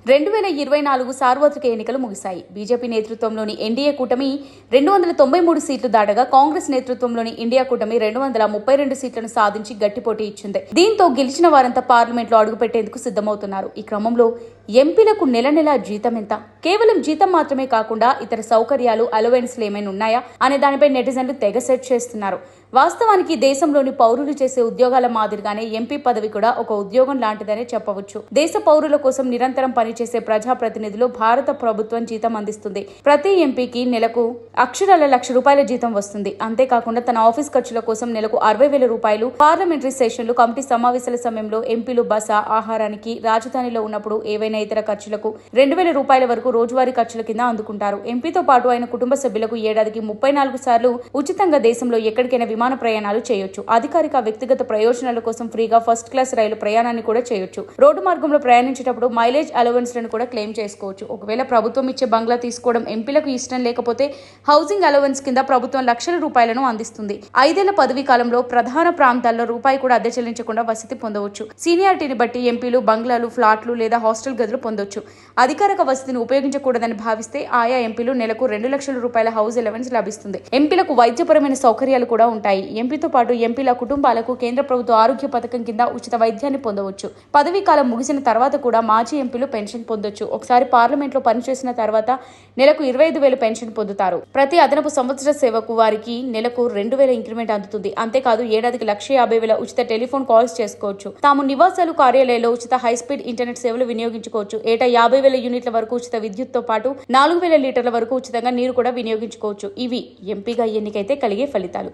2024 సార్వత్రిక ఎన్నికలు ముగిశాయి. బీజేపీ నేతృత్వంలోని ఎన్డీఏ కూటమి 293 సీట్లు దాటగా కాంగ్రెస్ నేతృత్వంలోని ఇండియా కూటమి 232 సీట్లను సాధించి గట్టి పోటీ ఇచ్చింది. దీంతో గెలిచిన వారంతా పార్లమెంట్లో అడుగుపెట్టేందుకు సిద్ధమవుతున్నారు. ఈ క్రమంలో ఎంపీలకు నెల నెలా జీతం ఎంత, కేవలం జీతం మాత్రమే కాకుండా ఇతర సౌకర్యాలు, అలవెన్స్లు ఏమైనా ఉన్నాయా అనే దానిపై నెటిజన్లు తెగ సెర్చ్ చేస్తున్నారు. వాస్తవానికి దేశంలోని పౌరులు చేసే ఉద్యోగాల మాదిరిగానే ఎంపీ పదవి కూడా ఒక ఉద్యోగం లాంటిదనే చెప్పవచ్చు. దేశ పౌరుల కోసం నిరంతరం పనిచేసే ప్రజాప్రతినిధులు భారత ప్రభుత్వం జీతం అందిస్తుంది. ప్రతి ఎంపీకి నెలకు అక్షరాల ₹1,00,000 జీతం వస్తుంది. అంతేకాకుండా తన ఆఫీస్ ఖర్చుల కోసం నెలకు ₹60,000, పార్లమెంటరీ సెషన్లు, కమిటీ సమావేశాల సమయంలో ఎంపీలు బస, ఆహారానికి, రాజధానిలో ఉన్నప్పుడు ఏవైనా ఇతర ఖర్చులకు ₹2,000 వరకు రోజువారీ ఖర్చుల కింద అందుకుంటారు. ఎంపీతో పాటు ఆయన కుటుంబ సభ్యులకు ఏడాదికి 34 సార్లు ఉచితంగా దేశంలో ఎక్కడికైనా విమాన ప్రయాణాలు చేయొచ్చు. అధికారిక, వ్యక్తిగత ప్రయోజనాల కోసం ఫ్రీగా ఫస్ట్ క్లాస్ రైలు ప్రయాణాన్ని కూడా చేయొచ్చు. రోడ్డు మార్గంలో ప్రయాణించేటప్పుడు మైలేజ్ అలవెన్స్లను కూడా క్లెయిమ్ చేసుకోవచ్చు. ఒకవేళ ప్రభుత్వం ఇచ్చే బంగ్లా తీసుకోవడం ఎంపీలకు ఇష్టం లేకపోతే హౌసింగ్ అలవెన్స్ కింద ప్రభుత్వం ₹1,00,000 అందిస్తుంది. 5 ఏళ్ల పదవీ కాలంలో ప్రధాన ప్రాంతాల్లో రూపాయి కూడా అద్దె చెల్లించకుండా వసతి పొందవచ్చు. సీనియారిటీని బట్టి ఎంపీలు బంగ్లాలు, ఫ్లాట్లు లేదా హాస్టల్ గదులు పొందొచ్చు. అధికారిక వసతిని ఉపయోగించకూడదని భావిస్తే ఆయా ఎంపీలు నెలకు ₹2,00,000 హౌస్ అలవెన్స్ లభిస్తుంది. ఎంపీలకు వైద్యపరమైన సౌకర్యాలు కూడా ఉంటాయి. ఎంపీతో పాటు ఎంపీల కుటుంబాలకు కేంద్ర ప్రభుత్వ ఆరోగ్య పథకం కింద ఉచిత వైద్యాన్ని పొందవచ్చు. పదవీ కాలం ముగిసిన తర్వాత కూడా మాజీ ఎంపీలు పెన్షన్ పొందొచ్చు. ఒకసారి పార్లమెంట్లో పనిచేసిన తర్వాత నెలకు 25,000 పెన్షన్ పొందుతారు. ప్రతి అదనపు సంవత్సర సేవకు వారికి నెలకు 2,000 ఇంక్రిమెంట్ అందుతుంది. అంతేకాదు ఏడాదికి 1,50,000 ఉచిత టెలిఫోన్ కాల్స్ చేసుకోవచ్చు. తాము నివాసాలు, కార్యాలయాల్లో ఉచిత హైస్పీడ్ ఇంటర్నెట్ సేవలు వినియోగించుకోవచ్చు. ఏటా 50,000 యూనిట్ల వరకు ఉచిత విద్యుత్తో పాటు 4,000 లీటర్ల వరకు ఉచితంగా నీరు కూడా వినియోగించుకోవచ్చు. ఇవి ఎంపీగా ఎన్నికైతే కలిగే ఫలితాలు.